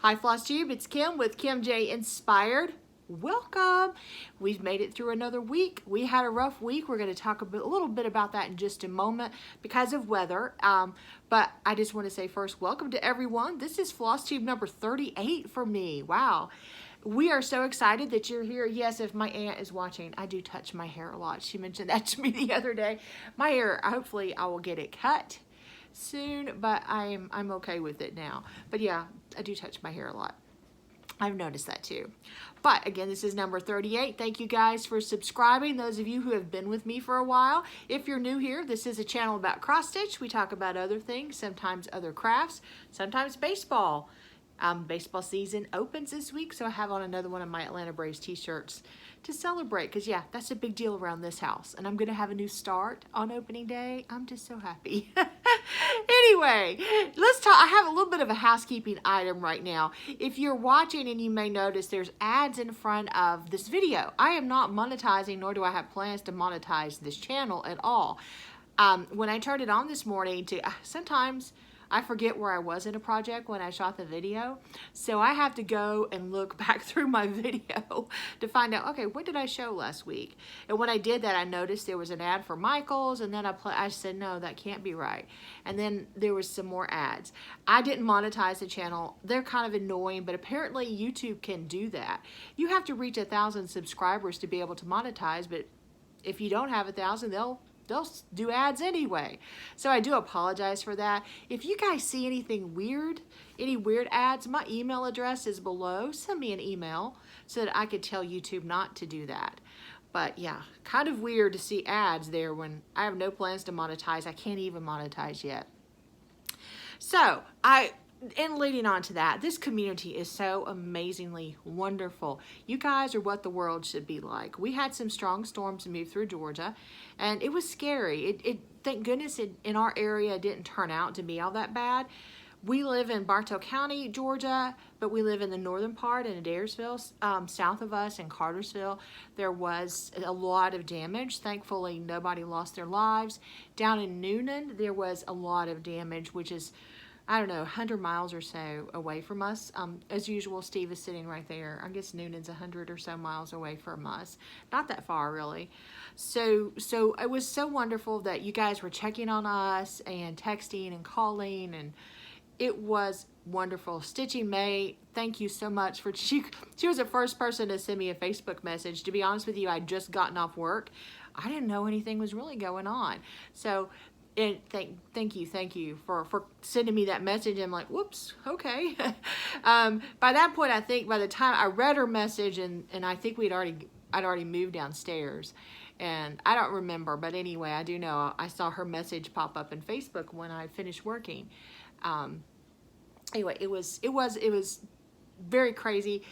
Hi Flosstube, it's Kim with Kim J Inspired. Welcome. We've made it through another week. We had a rough week. We're going to talk a little bit about that in just a moment because of weather. But I just want to say first, welcome to everyone. This is Flosstube number 38 for me. Wow. We are so excited that you're here. Yes, if my aunt is watching, I do touch my hair a lot. She mentioned that to me the other day. My hair, hopefully I will get it cut soon, but I'm okay with it now. But yeah, I do touch my hair a lot. I've noticed that too. But again, this is number 38. Thank you guys for subscribing. Those of you who have been with me for a while. If you're new here, this is a channel about cross stitch. We talk about other things, sometimes other crafts, sometimes baseball. Baseball season opens this week, so I have on another one of my Atlanta Braves t-shirts to celebrate, because yeah, that's a big deal around this house, and I'm gonna have a new start on opening day. I'm just so happy. Anyway, let's talk. I have a little bit of a housekeeping item right now. If you're watching, and you may notice there's ads in front of this video. I am not monetizing, nor do I have plans to monetize this channel at all. When I turned it on this morning, sometimes I forget where I was in a project when I shot the video. So I have to go and look back through my video to find out, okay, what did I show last week? And when I did that, I noticed there was an ad for Michael's, and then I said, no, that can't be right. And then there was some more ads. I didn't monetize the channel. They're kind of annoying, but apparently YouTube can do that. You have to reach 1,000 subscribers to be able to monetize, but if you don't have 1,000, they'll do ads anyway. So I do apologize for that. If you guys see anything weird, any weird ads, my email address is below. Send me an email so that I could tell YouTube not to do that. But yeah, kind of weird to see ads there when I have no plans to monetize. I can't even monetize yet. So and leading on to that, this community is so amazingly wonderful. You guys are what the world should be like. We had some strong storms move through Georgia, and it was scary. Thank goodness in our area it didn't turn out to be all that bad. We live in Bartow County, Georgia, but we live in the northern part in Adairsville. South of us in Cartersville, there was a lot of damage. Thankfully, nobody lost their lives. Down in Noonan, there was a lot of damage, which is, I don't know, 100 miles or so away from us. As usual, Steve is sitting right there. I guess Noonan's 100 or so miles away from us. Not that far, really. So it was so wonderful that you guys were checking on us and texting and calling, and it was wonderful. Stitching May, thank you so much for, she was the first person to send me a Facebook message. To be honest with you, I'd just gotten off work. I didn't know anything was really going on. So, and thank you for sending me that message. I'm like, whoops, okay. By that point, I think by the time I read her message, and I think I'd already moved downstairs, and I don't remember, but anyway, I do know I saw her message pop up in Facebook when I finished working. Anyway, it was very crazy.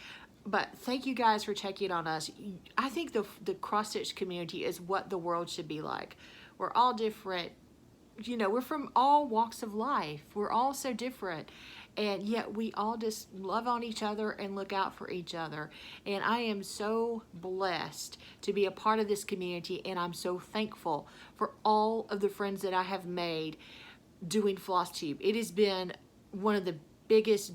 But thank you guys for checking on us. I think the cross stitch community is what the world should be like. We're all different. You know, we're from all walks of life. We're all so different, and yet we all just love on each other and look out for each other. And I am so blessed to be a part of this community, and I'm so thankful for all of the friends that I have made doing Flosstube. It has been one of the biggest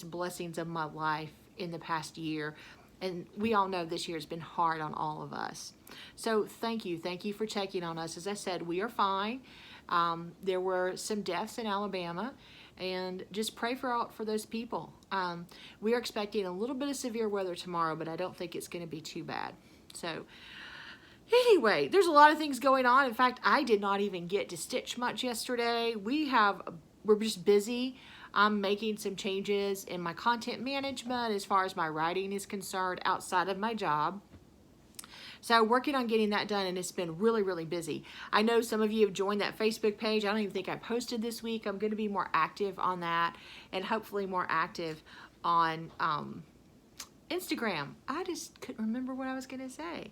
blessings of my life in the past year. And we all know this year has been hard on all of us. So thank you for checking on us. As I said, we are fine. There were some deaths in Alabama, and just pray for those people. We are expecting a little bit of severe weather tomorrow, but I don't think it's going to be too bad. So anyway, there's a lot of things going on. In fact, I did not even get to stitch much yesterday. We're just busy. I'm making some changes in my content management as far as my writing is concerned outside of my job. So working on getting that done, and it's been really busy. I know some of you have joined that Facebook page. I don't even think I posted this week. I'm going to be more active on that, and hopefully more active on Instagram. I just couldn't remember what I was going to say.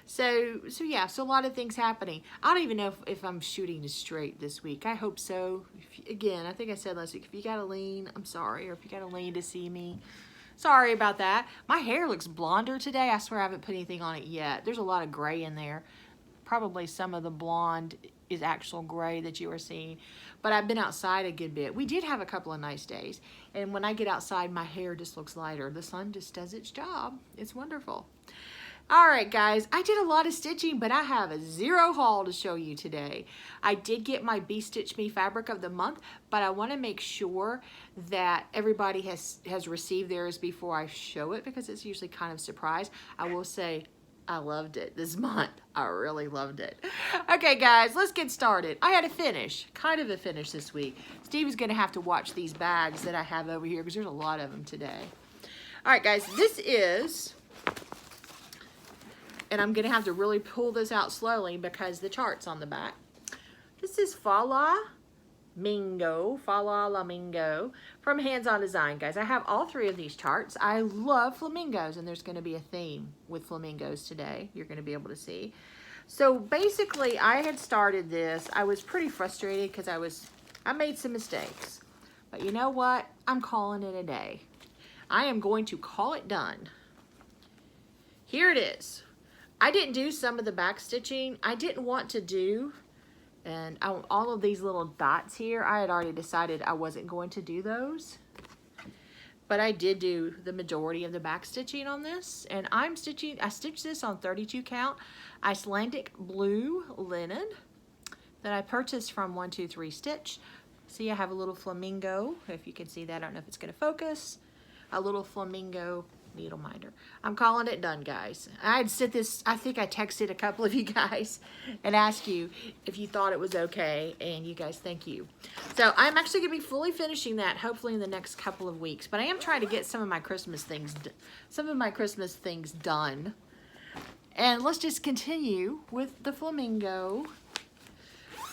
So yeah, so a lot of things happening. I don't even know if I'm shooting straight this week. I hope so. Again, I think I said last week, if you got a lean, I'm sorry. Or if you got a lean to see me, sorry about that. My hair looks blonder today. I swear I haven't put anything on it yet. There's a lot of gray in there. Probably some of the blonde is actual gray that you are seeing. But I've been outside a good bit. We did have a couple of nice days. And when I get outside, my hair just looks lighter. The sun just does its job. It's wonderful. All right, guys, I did a lot of stitching, but I have a zero haul to show you today. I did get my Bee Stitch Me fabric of the month, but I want to make sure that everybody has received theirs before I show it, because it's usually kind of a surprise. I will say I loved it this month. I really loved it. Okay, guys, let's get started. I had a finish, kind of a finish this week. Steve is going to have to watch these bags that I have over here because there's a lot of them today. All right, guys, this is... and I'm going to have to really pull this out slowly because the chart's on the back. This is Flamingo from Hands On Design, guys. I have all 3 of these charts. I love flamingos, and there's going to be a theme with flamingos today. You're going to be able to see. So basically, I had started this. I was pretty frustrated because I made some mistakes. But you know what? I'm calling it a day. I am going to call it done. Here it is. I didn't do some of the back stitching. I didn't want to do, and all of these little dots here, I had already decided I wasn't going to do those. But I did do the majority of the back stitching on this. And I stitched this on 32 count Icelandic blue linen that I purchased from 123 Stitch. See, I have a little flamingo, if you can see that. I don't know if it's going to focus. A little flamingo needle minder. I'm calling it done, guys. I'd said this, I think I texted a couple of you guys and asked you if you thought it was okay, and you guys, thank you. So I'm actually gonna be fully finishing that hopefully in the next couple of weeks, but I am trying to get some of my Christmas things done. And let's just continue with the flamingo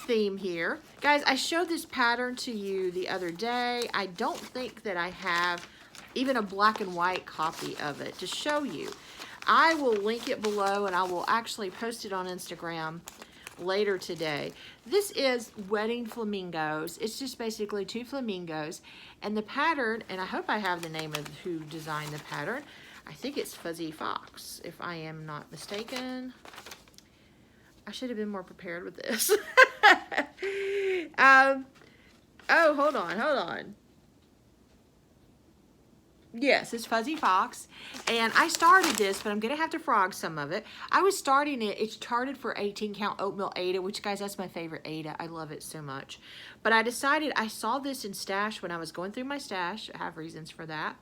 theme here. Guys, I showed this pattern to you the other day. I don't think that I have even a black and white copy of it to show you. I will link it below, and I will actually post it on Instagram later today. This is Wedding Flamingos. It's just basically 2 flamingos, and the pattern, and I hope I have the name of who designed the pattern. I think it's Fuzzy Fox, if I am not mistaken. I should have been more prepared with this. Oh, hold on. Yes, it's Fuzzy Fox, and I started this, but I'm going to have to frog some of it. I was starting it, it's charted for 18 count oatmeal Ada, which, guys, that's my favorite Ada. I love it so much. But I decided, I saw this in stash when I was going through my stash. I have reasons for that.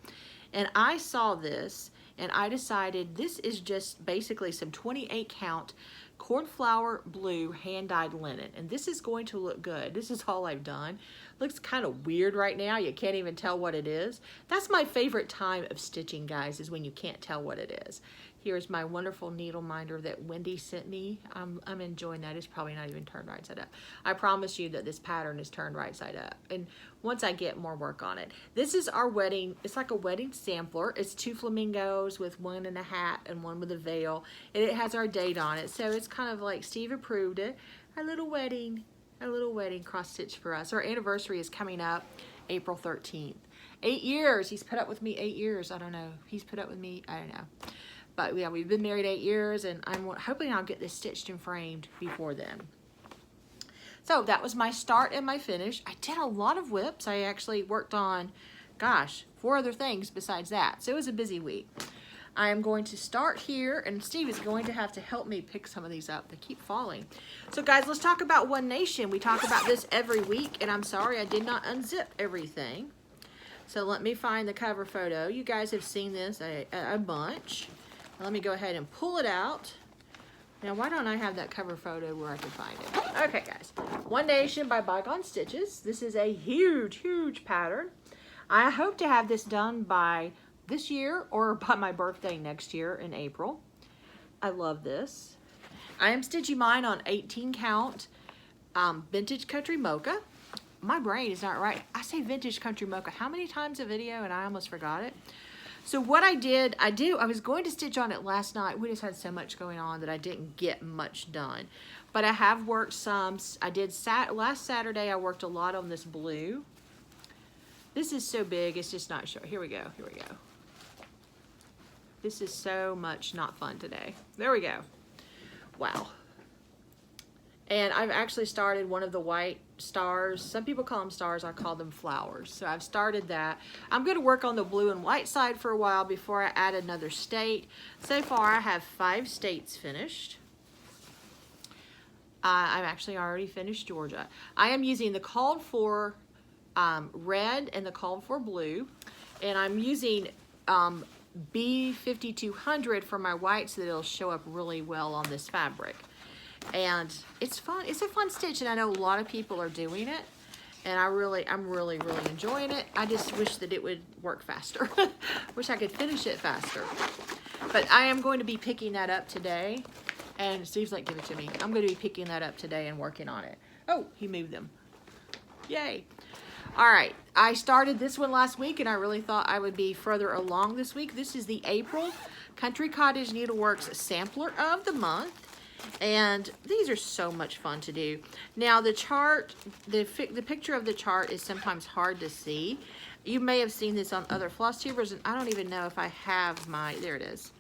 And I saw this, and I decided this is just basically some 28 count cornflower blue hand-dyed linen, and this is going to look good. This is all I've done. Looks kind of weird right now. You can't even tell what it is. That's my favorite time of stitching, guys, is when you can't tell what it is. Here's my wonderful needle minder that Wendy sent me. I'm enjoying that. It's probably not even turned right side up. I promise you that this pattern is turned right side up, and once I get more work on it. This is our wedding. It's like a wedding sampler. It's 2 flamingos with 1 in a hat and 1 with a veil, and it has our date on it. So it's kind of like Steve approved it. Our little wedding cross stitch for us. Our anniversary is coming up April 13th. 8 years. He's put up with me 8 years. I don't know. He's put up with me. I don't know. But yeah, we've been married 8 years, and I'm hoping I'll get this stitched and framed before then. So that was my start and my finish. I did a lot of whips. I actually worked on, gosh, 4 other things besides that. So it was a busy week. I am going to start here, and Steve is going to have to help me pick some of these up. They keep falling. So guys, let's talk about One Nation. We talk about this every week, and I'm sorry I did not unzip everything. So let me find the cover photo. You guys have seen this a bunch. Let me go ahead and pull it out. Now, why don't I have that cover photo where I can find it? Okay, guys. One Nation by Bygone Stitches. This is a huge, huge pattern. I hope to have this done by this year or by my birthday next year in April. I love this. I am stitching mine on 18 count Vintage Country Mocha. My brain is not right. I say Vintage Country Mocha how many times a video, and I almost forgot it. So what I did, I was going to stitch on it last night. We just had so much going on that I didn't get much done. But I have worked some. I did last Saturday, I worked a lot on this blue. This is so big, it's just not sure. Here we go, here we go. This is so much not fun today. There we go. Wow. And I've actually started one of the white stars. Some people call them stars, I call them flowers. So I've started that. I'm going to work on the blue and white side for a while before I add another state. So far I have 5 states finished. I've actually already finished Georgia. I am using the called for red and the called for blue. And I'm using B5200 for my white so that it'll show up really well on this fabric. And it's fun. It's a fun stitch, and I know a lot of people are doing it, and I'm really enjoying it. I just wish that it would work faster. Wish I could finish it faster. But I am going to be picking that up today, and Steve's like, give it to me. I'm going to be picking that up today and working on it. Oh, he moved them. Yay. All right, I started this one last week, and I really thought I would be further along this week. This is the April Country Cottage Needleworks Sampler of the month. And these are so much fun to do. Now the chart, the picture of the chart is sometimes hard to see. You may have seen this on other Flosstubers, and I don't even know if I have my, there it is.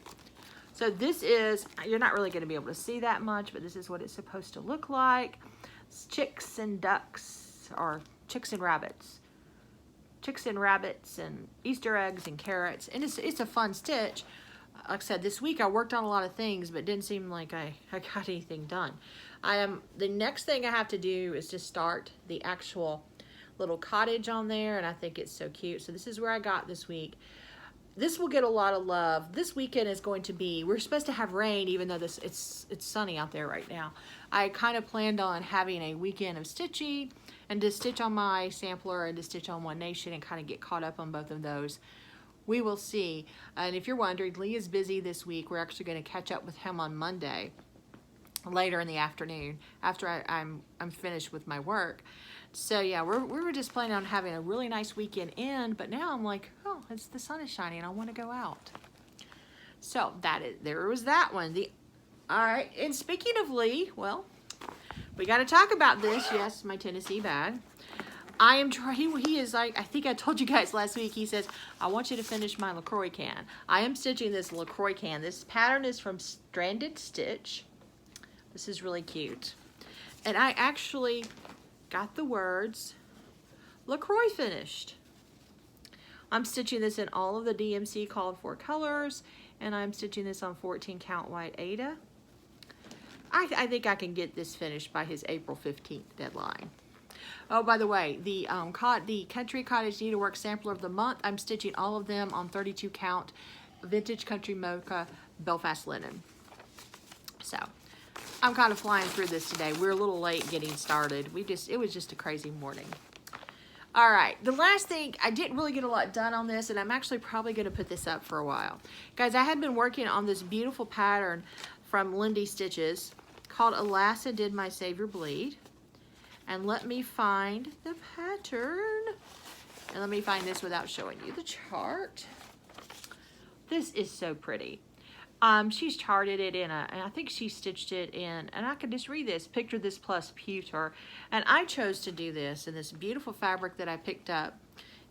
So this is, you're not really going to be able to see that much, but this is what it's supposed to look like. It's chicks and ducks, or chicks and rabbits. Chicks and rabbits and Easter eggs and carrots. And it's a fun stitch. Like I said, this week I worked on a lot of things, but it didn't seem like I got anything done. The next thing I have to do is just start the actual little cottage on there, and I think it's so cute. So this is where I got this week. This will get a lot of love. This weekend is going to be, we're supposed to have rain, even though it's sunny out there right now. I kind of planned on having a weekend of stitching, and to stitch on my sampler and to stitch on One Nation and kind of get caught up on both of those. We will see. And if you're wondering, Lee is busy this week. We're actually going to catch up with him on Monday, later in the afternoon, after I'm finished with my work. So yeah, we were just planning on having a really nice weekend in, but now I'm like, oh, the sun is shining. I want to go out. So there was that one. All right, and speaking of Lee, well, we got to talk about this. Yes, my Tennessee bag. I am trying, he is like, I think I told you guys last week, he says, I want you to finish my LaCroix can. I am stitching this LaCroix can. This pattern is from Stranded Stitch. This is really cute. And I actually got the words LaCroix finished. I'm stitching this in all of the DMC called for colors, and I'm stitching this on 14 count white Aida. I think I can get this finished by his April 15th deadline. Oh, by the way, the Country Cottage Needlework Sampler of the Month, I'm stitching all of them on 32 count Vintage Country Mocha Belfast linen. So, I'm kind of flying through this today. We're a little late getting started. It was just a crazy morning. All right, the last thing, I didn't really get a lot done on this, and I'm actually probably going to put this up for a while. Guys, I had been working on this beautiful pattern from Lindy Stitches called Alas, I Did My Savior Bleed. And let me find the pattern. And let me find this without showing you the chart. This is so pretty. She's charted it in and I think she stitched it in, and I can just read this, Picture This Plus Pewter. And I chose to do this in this beautiful fabric that I picked up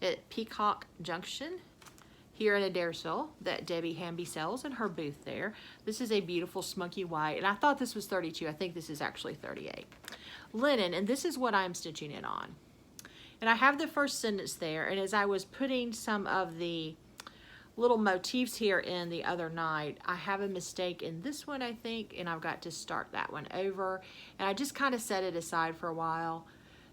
at Peacock Junction here in Adairsville that Debbie Hamby sells in her booth there. This is a beautiful smoky white, and I thought this was 32. I think this is actually 38. Linen, and this is what I'm stitching it on. And I have the first sentence there, and as I was putting some of the little motifs here in the other night, I have a mistake in this one, I think, and I've got to start that one over. And I just kind of set it aside for a while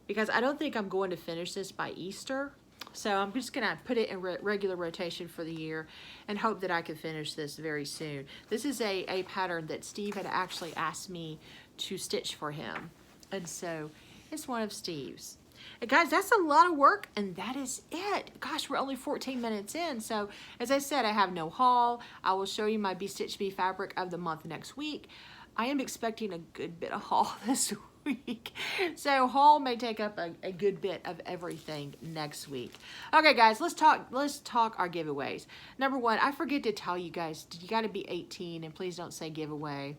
because I don't think I'm going to finish this by Easter. So I'm just going to put it in regular rotation for the year and hope that I can finish this very soon. This is a pattern that Steve had actually asked me to stitch for him. And so it's one of Steve's. And guys, that's a lot of work, and that is it. Gosh, we're only 14 minutes in. So as I said, I have no haul. I will show you my Be Stitch Be fabric of the month next week. I am expecting a good bit of haul this week. So haul may take up a good bit of everything next week. Okay, guys, let's talk our giveaways. Number one, I forget to tell you guys, you got to be 18, and please don't say giveaway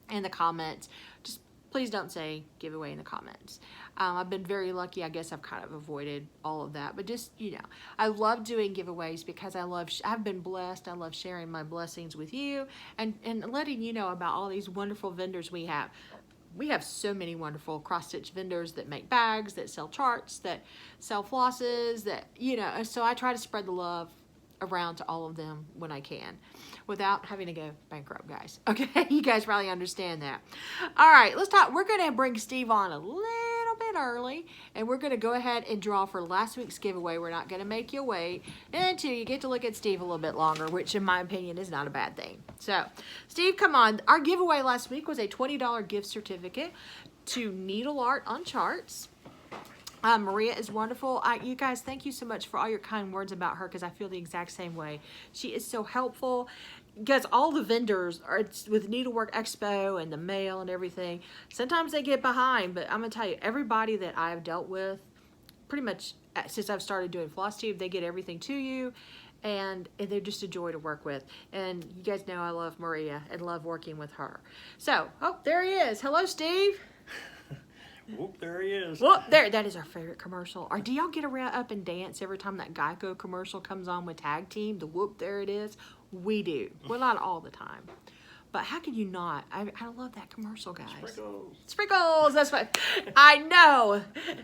in the comments. Just please don't say giveaway in the comments. I've been very lucky. I guess I've kind of avoided all of that. But just, you know, I love doing giveaways because I've been blessed. I love sharing my blessings with you and letting you know about all these wonderful vendors we have. we have so many wonderful cross-stitch vendors that make bags, that sell charts, that sell flosses, that, you know, so I try to spread the love around to all of them when I can without having to go bankrupt, guys. Okay, you guys probably understand that. All right, let's talk. We're going to bring Steve on a little bit early, and we're going to go ahead and draw for last week's giveaway. We're not going to make you wait until you get to look at Steve a little bit longer, which in my opinion is not a bad thing. So, Steve, come on. Our giveaway last week was a $20 gift certificate to Needle Art on Charts. Maria is wonderful. You guys, thank you so much for all your kind words about her, because I feel the exact same way. She is so helpful. Guys, all the vendors are with Needlework Expo and the mail and everything. Sometimes they get behind, but I'm going to tell you, everybody that I've dealt with, pretty much since I've started doing Flosstube, they get everything to you, and they're just a joy to work with. And you guys know I love Maria and love working with her. So, oh, there he is. Hello, Steve. Whoop, there he is. Whoop, there. That is our favorite commercial. Or do y'all get around up and dance every time that Geico commercial comes on with Tag Team? The whoop, there it is. We do. Well, not all the time. But how can you not? I love that commercial, guys. Sprinkles. Sprinkles. That's what I know.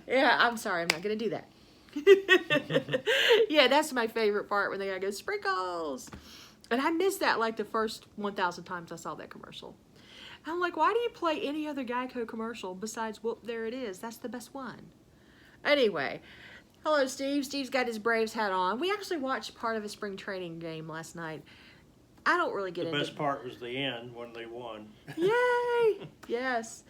Yeah, I'm sorry. I'm not going to do that. Yeah, that's my favorite part when the guy goes, sprinkles. And I missed that like the first 1,000 times I saw that commercial. I'm like, why do you play any other Geico commercial besides whoop, there it is? That's the best one. Anyway, hello, Steve. Steve's got his Braves hat on. We actually watched part of a spring training game last night. I don't really get into The best part was the end when they won. Yay! Yes.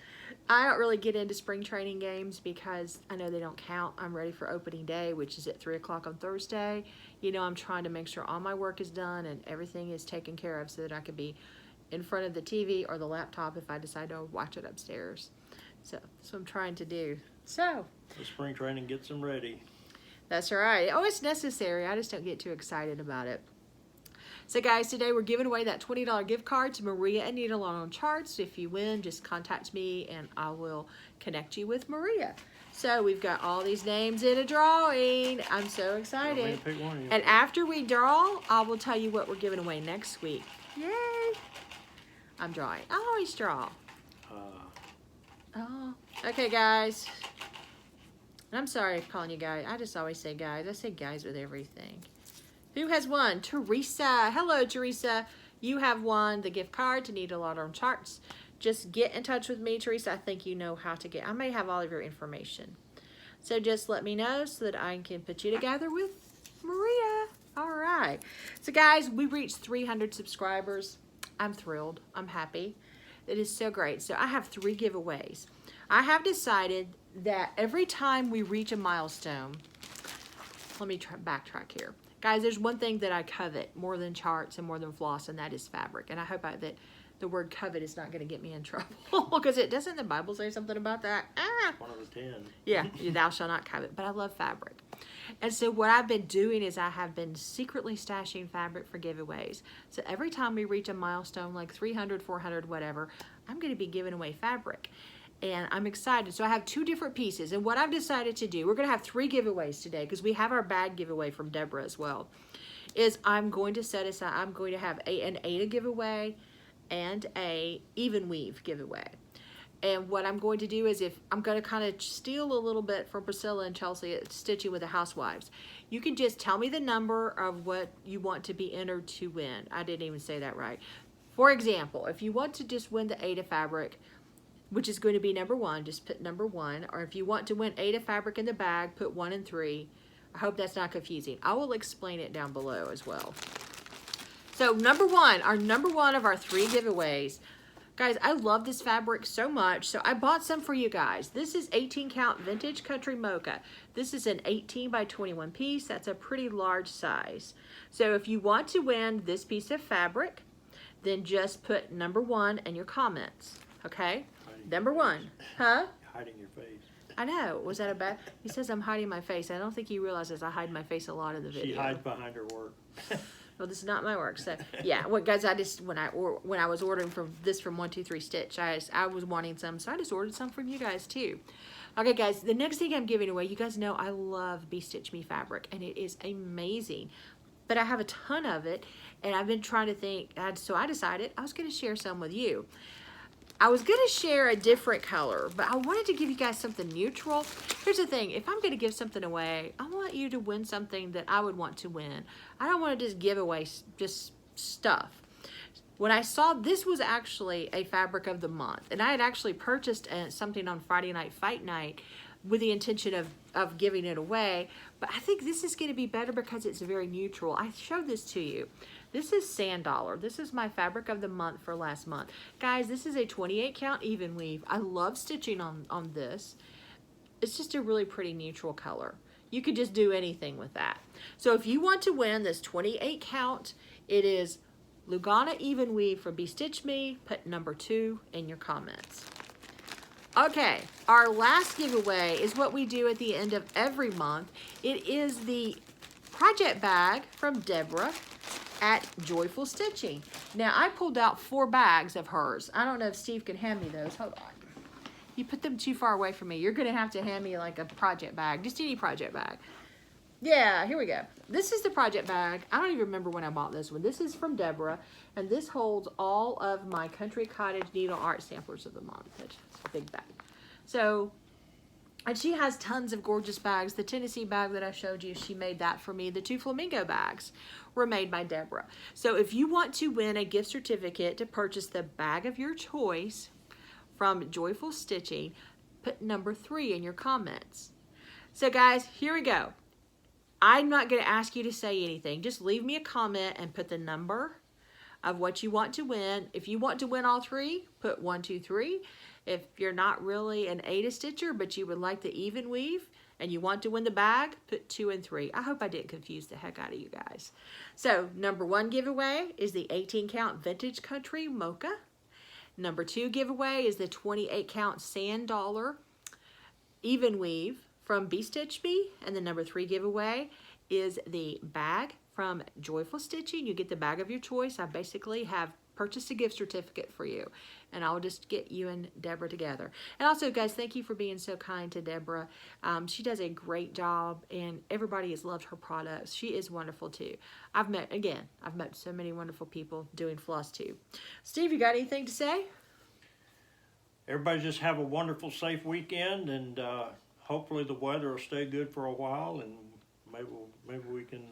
I don't really get into spring training games because I know they don't count. I'm ready for opening day, which is at 3 o'clock on Thursday. You know, I'm trying to make sure all my work is done and everything is taken care of so that I can be in front of the TV or the laptop if I decide to watch it upstairs. So that's what I'm trying to do. So The spring training gets them ready. that's right. Oh, it's necessary. I just don't get too excited about it. So guys, today we're giving away that $20 gift card to Maria and Needle Art on Charts. If you win, just contact me and I will connect you with Maria. So we've got all these names in a drawing. I'm so excited. Pick one of you. And after we draw, I will tell you what we're giving away next week. Yay! I'm drawing. I always draw. Oh, okay, guys. And I'm sorry for calling you guys. I just always say guys. I say guys with everything. Who has won? Teresa. Hello, Teresa. You have won the gift card to Needle Art on Charts. Just get in touch with me, Teresa. I think you know how to get. I may have all of your information. So just let me know so that I can put you together with Maria. All right. So, guys, we reached 300 subscribers. I'm thrilled. I'm happy. It is so great. So I have 3 giveaways. I have decided that every time we reach a milestone, let me backtrack here. Guys, there's one thing that I covet more than charts and more than floss, and that is fabric. And I hope that the word covet is not going to get me in trouble because it doesn't the Bible say something about that? One of the 10. Yeah, thou shalt not covet. But I love fabric. And so what I've been doing is I have been secretly stashing fabric for giveaways. So every time we reach a milestone like 300, 400, whatever, I'm going to be giving away fabric. And I'm excited. So I have 2 different pieces. And what I've decided to do, we're going to have 3 giveaways today because we have our bag giveaway from Deborah as well, is I'm going to set aside, I'm going to have an Ada giveaway and a even weave giveaway. And what I'm going to do is I'm going to kind of steal a little bit from Priscilla and Chelsea at Stitching with the Housewives. You can just tell me the number of what you want to be entered to win. I didn't even say that right. For example, if you want to just win the Ada fabric, which is going to be number 1, just put number 1. Or if you want to win Ada fabric in the bag, put 1 and 3. I hope that's not confusing. I will explain it down below as well. So number 1, our number 1 of our 3 giveaways. Guys, I love this fabric so much, so I bought some for you guys. This is 18 count vintage country mocha. This is an 18 by 21 piece. That's a pretty large size. So if you want to win this piece of fabric, then just put number 1 in your comments, okay? Number 1, huh? Hiding your face. I know. Was that a bad? He says I'm hiding my face. I don't think he realizes I hide my face a lot in the video. She hides behind her work. Well, this is not my work. So yeah, well, guys, I just when I was ordering from 123 Stitch, I was wanting some, so I just ordered some from you guys too. Okay, guys, the next thing I'm giving away, you guys know I love Be Stitch Me fabric, and it is amazing. But I have a ton of it, and I've been trying to think, so I decided I was going to share some with you. I was going to share a different color, but I wanted to give you guys something neutral. Here's the thing. If I'm going to give something away, I want you to win something that I would want to win. I don't want to just give away just stuff. When I saw this was actually a fabric of the month, and I had actually purchased something on Friday Night Fight Night with the intention of giving it away, but I think this is going to be better because it's very neutral. I showed this to you. This is Sand Dollar. This is my fabric of the month for last month. Guys, this is a 28 count even weave. I love stitching on this. It's just a really pretty neutral color. You could just do anything with that. So if you want to win this 28 count, it is Lugana even weave from Be Stitch Me. Put number 2 in your comments. Okay, our last giveaway is what we do at the end of every month. It is the project bag from Deborah at Joyful Stitching. Now, I pulled out 4 bags of hers. I don't know if Steve can hand me those. Hold on. You put them too far away from me. You're going to have to hand me like a project bag, just any project bag. Yeah, here we go. This is the project bag. I don't even remember when I bought this one. This is from Deborah, and this holds all of my Country Cottage Needle Art Samplers of the month. It's a big bag. So, and she has tons of gorgeous bags. The Tennessee bag that I showed you, she made that for me. The 2 Flamingo bags were made by Deborah. So if you want to win a gift certificate to purchase the bag of your choice from Joyful Stitching, put number 3 in your comments. So guys, here we go. I'm not going to ask you to say anything. Just leave me a comment and put the number of what you want to win. If you want to win all 3, put 1, 2, 3. If you're not really an Ada stitcher, but you would like the even weave and you want to win the bag, put 2 and 3. I hope I didn't confuse the heck out of you guys. So number 1 giveaway is the 18 count Vintage Country Mocha. Number 2 giveaway is the 28 count Sand Dollar even weave from Be Stitch Me. And the number 3 giveaway is the bag from Joyful Stitching. You get the bag of your choice. I basically have purchased a gift certificate for you, and I'll just get you and Deborah together. And also, guys, thank you for being so kind to Deborah. She does a great job, and everybody has loved her products. She is wonderful too. I've met so many wonderful people doing Flosstube. Steve, you got anything to say? Everybody just have a wonderful, safe weekend, and hopefully the weather will stay good for a while, and maybe we can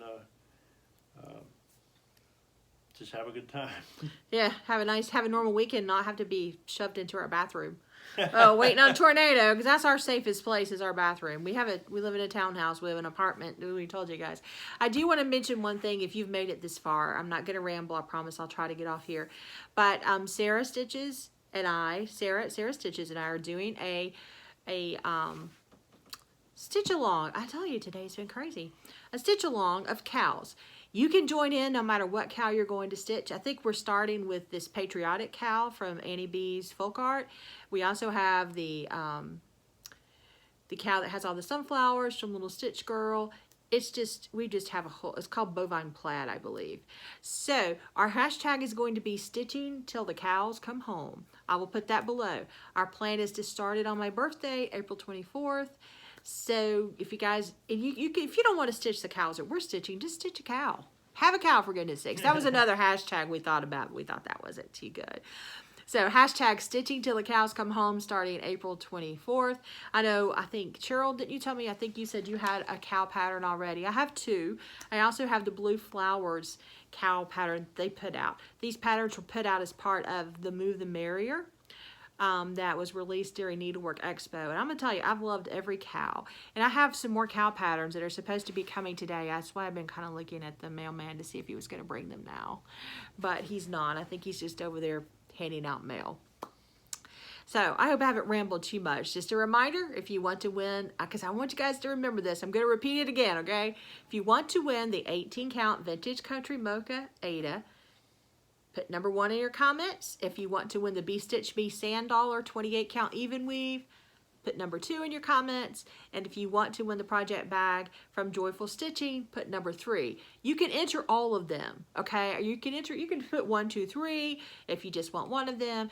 just have a good time. Yeah, have a normal weekend, not have to be shoved into our bathroom. Oh, waiting on a tornado, because that's our safest place is our bathroom. We live in a townhouse, we have an apartment, we told you guys. I do want to mention one thing if you've made it this far. I'm not going to ramble, I promise I'll try to get off here. But Sarah Stitches and I, Sarah Stitches and I are doing a stitch along. I tell you, today's been crazy. A stitch along of cows. You can join in no matter what cow you're going to stitch. I think we're starting with this patriotic cow from Annie B's Folk Art. We also have the cow that has all the sunflowers from Little Stitch Girl. We just have a whole, it's called Bovine Plaid, I believe. So our hashtag is going to be stitching till the cows come home. I will put that below. Our plan is to start it on my birthday, April 24th. So if you guys, if you don't want to stitch the cows that we're stitching, just stitch a cow. Have a cow, for goodness sakes. That was another hashtag we thought about, but we thought that wasn't too good. So hashtag stitching till the cows come home starting April 24th. I think, Cheryl, didn't you tell me, I think you said you had a cow pattern already. I have 2. I also have the Blue Flowers cow pattern they put out. These patterns were put out as part of the Move the Merrier. That was released during Needlework Expo. And I'm going to tell you, I've loved every cow. And I have some more cow patterns that are supposed to be coming today. That's why I've been kind of looking at the mailman to see if he was going to bring them now. But he's not. I think he's just over there handing out mail. So I hope I haven't rambled too much. Just a reminder, if you want to win, because I want you guys to remember this. I'm going to repeat it again, okay? If you want to win the 18 count Vintage Country Mocha Ada, put number 1 in your comments. If you want to win the Be Stitch Me Sand Dollar 28 count even weave, put number 2 in your comments. And if you want to win the project bag from Joyful Stitching, put number 3. You can enter all of them, okay? You can put 1, 2, 3 if you just want one of them,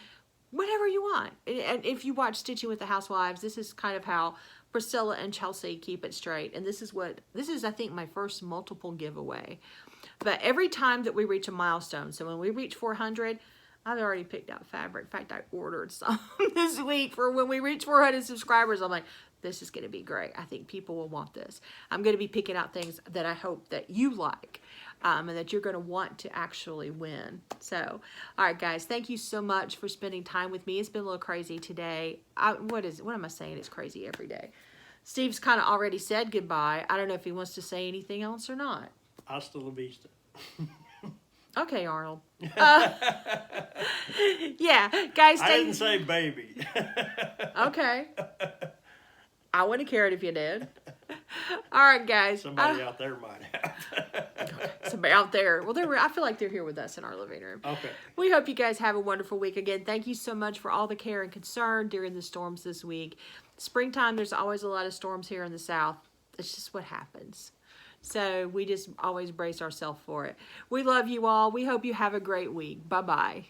whatever you want. And if you watch Stitching with the Housewives, this is kind of how Priscilla and Chelsea keep it straight. And this is I think my first multiple giveaway. But every time that we reach a milestone, so when we reach 400, I've already picked out fabric. In fact, I ordered some this week for when we reach 400 subscribers. I'm like, this is going to be great. I think people will want this. I'm going to be picking out things that I hope that you like and that you're going to want to actually win. So, all right, guys, thank you so much for spending time with me. It's been a little crazy today. What am I saying? It's crazy every day. Steve's kind of already said goodbye. I don't know if he wants to say anything else or not. Hasta la vista. Okay, Arnold. Yeah, guys. I didn't say baby. Okay. I wouldn't care it if you did. All right, guys. Somebody out there might have. Somebody out there. Well, I feel like they're here with us in our living room. Okay. We hope you guys have a wonderful week. Again, thank you so much for all the care and concern during the storms this week. Springtime, there's always a lot of storms here in the South. It's just what happens. So we just always brace ourselves for it. We love you all. We hope you have a great week. Bye-bye.